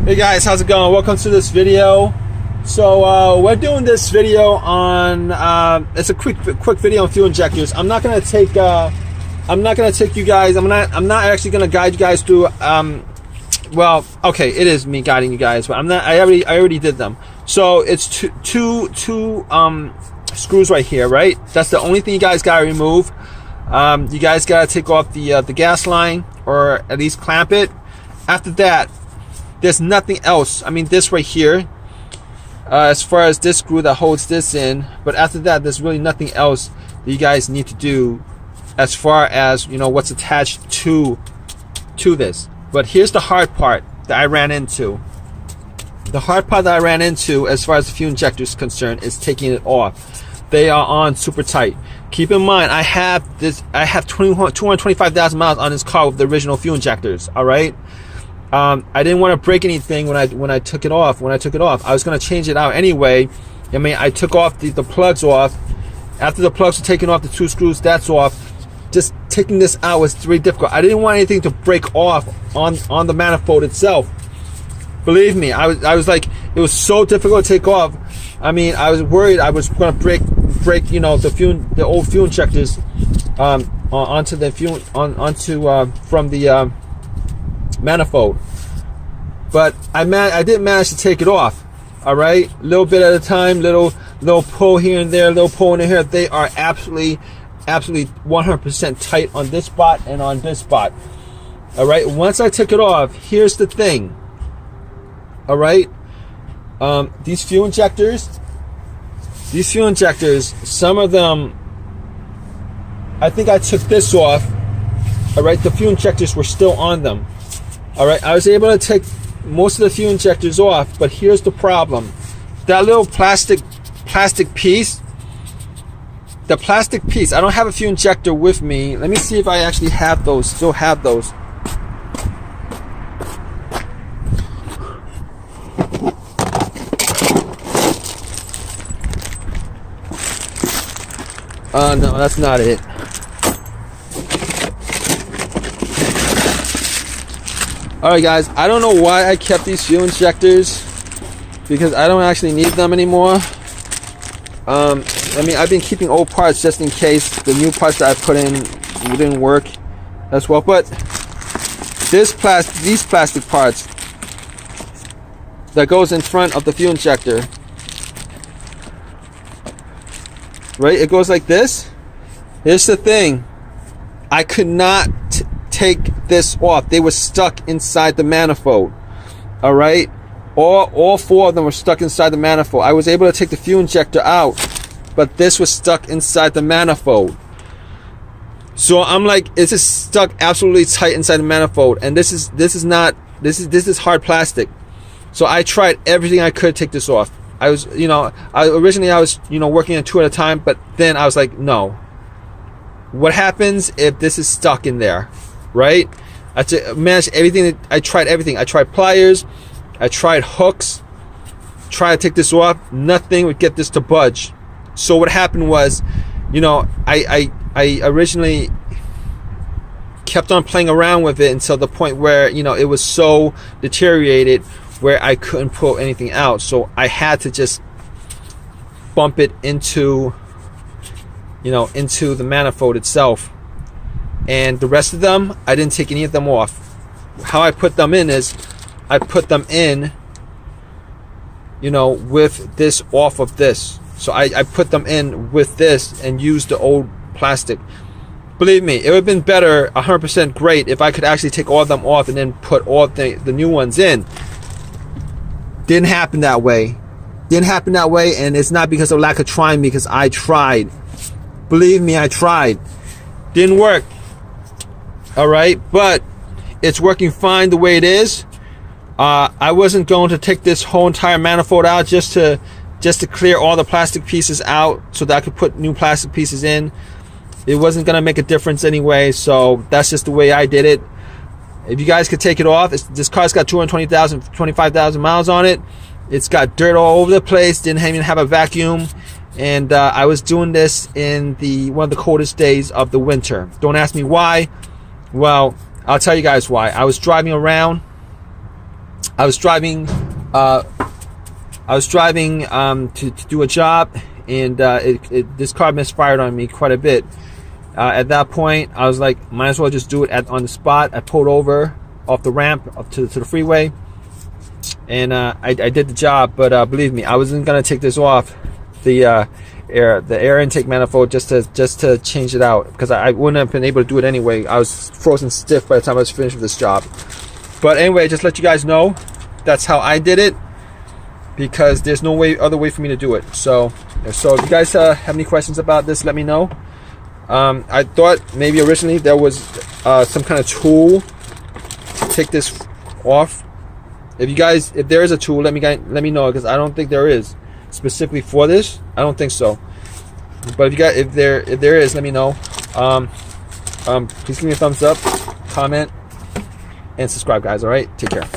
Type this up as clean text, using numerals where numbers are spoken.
Hey guys, how's it going? Welcome to this video. So we're doing this video on it's a quick video on fuel injectors. I'm not gonna take you guys. I'm not actually gonna guide you guys through. Well, okay, it is me guiding you guys, but I'm not. I already did them. So it's two screws right here, right? That's the only thing you guys gotta remove. You guys gotta take off the gas line, or at least clamp it. After that, there's nothing else. I mean, this right here, as far as this screw that holds this in, but after that, there's really nothing else that you guys need to do as far as, you know, what's attached to this. But here's the hard part that I ran into. The hard part that I ran into as far as the fuel injector is concerned is taking it off. They are on super tight. Keep in mind, I have 225,000 miles on this car with the original fuel injectors, all right? I didn't want to break anything when I took it off. I was going to change it out anyway. I mean, I took off the plugs off. After the plugs were taken off, the two screws, that's off. Just taking this out was really difficult. I didn't want anything to break off on the manifold itself. Believe me, I was like, it was so difficult to take off. I mean, I was worried I was going to break, you know, the old fuel injectors onto the fuel from the manifold. But I did manage to take it off. All right, little bit at a time, little pull here and there, little pull in here. They are absolutely 100% tight on this spot and on this spot. All right, once I took it off, here's the thing. All right, these fuel injectors, some of them, I think I took this off. All right, the fuel injectors were still on them. All right, I was able to take most of the fuel injectors off, but here's the problem. That little plastic piece, the plastic piece, I don't have a fuel injector with me. Let me see if I actually have those, still have those. No, that's not it. Alright guys, I don't know why I kept these fuel injectors, because I don't actually need them anymore. I mean, I've been keeping old parts just in case the new parts that I put in didn't work as well. But these plastic parts that goes in front of the fuel injector, right? It goes like this. Here's the thing. I could not take this off. They were stuck inside the manifold. All right, all four of them were stuck inside the manifold. I was able to take the fuel injector out, but this was stuck inside the manifold. So I'm like, it's just stuck absolutely tight inside the manifold, and this is hard plastic. So I tried everything I could to take this off. I was, originally I was, working on two at a time, but then I was like, no. What happens if this is stuck in there? Right? I managed everything. I tried everything. I tried pliers. I tried hooks. Tried to take this off. Nothing would get this to budge. So what happened was, I originally kept on playing around with it until the point where, it was so deteriorated where I couldn't pull anything out. So I had to just bump it into the manifold itself. And the rest of them, I didn't take any of them off. How I put them in is, I put them in, with this off of this. So I put them in with this and used the old plastic. Believe me, it would have been better, 100% great, if I could actually take all of them off and then put all the new ones in. Didn't happen that way. And it's not because of lack of trying, because I tried. Believe me, I tried. Didn't work. All right, but it's working fine the way it is. I wasn't going to take this whole entire manifold out just to clear all the plastic pieces out so that I could put new plastic pieces in. It wasn't going to make a difference anyway, so that's just the way I did it. If you guys could take it off, this car's got 25,000 miles on it. It's got dirt all over the place. Didn't even have a vacuum. And I was doing this in one of the coldest days of the winter. Don't ask me why. Well, I'll tell you guys why. I was driving around I was driving to do a job, and this car misfired on me quite a bit. At that point, I was like, might as well just do it on the spot. I pulled over off the ramp up to the freeway, and I did the job. But believe me, I wasn't gonna take this off the air intake manifold just to change it out, because I wouldn't have been able to do it anyway. I was frozen stiff by the time I was finished with this job. But anyway, just let you guys know, that's how I did it, because there's no other way for me to do it. So if you guys have any questions about this, let me know. I thought maybe originally there was some kind of tool to take this off. If there is a tool, let me know, because I don't think there is specifically for this. I don't think so. But if there is, let me know. Please give me a thumbs up, comment, and subscribe, guys. All right, take care.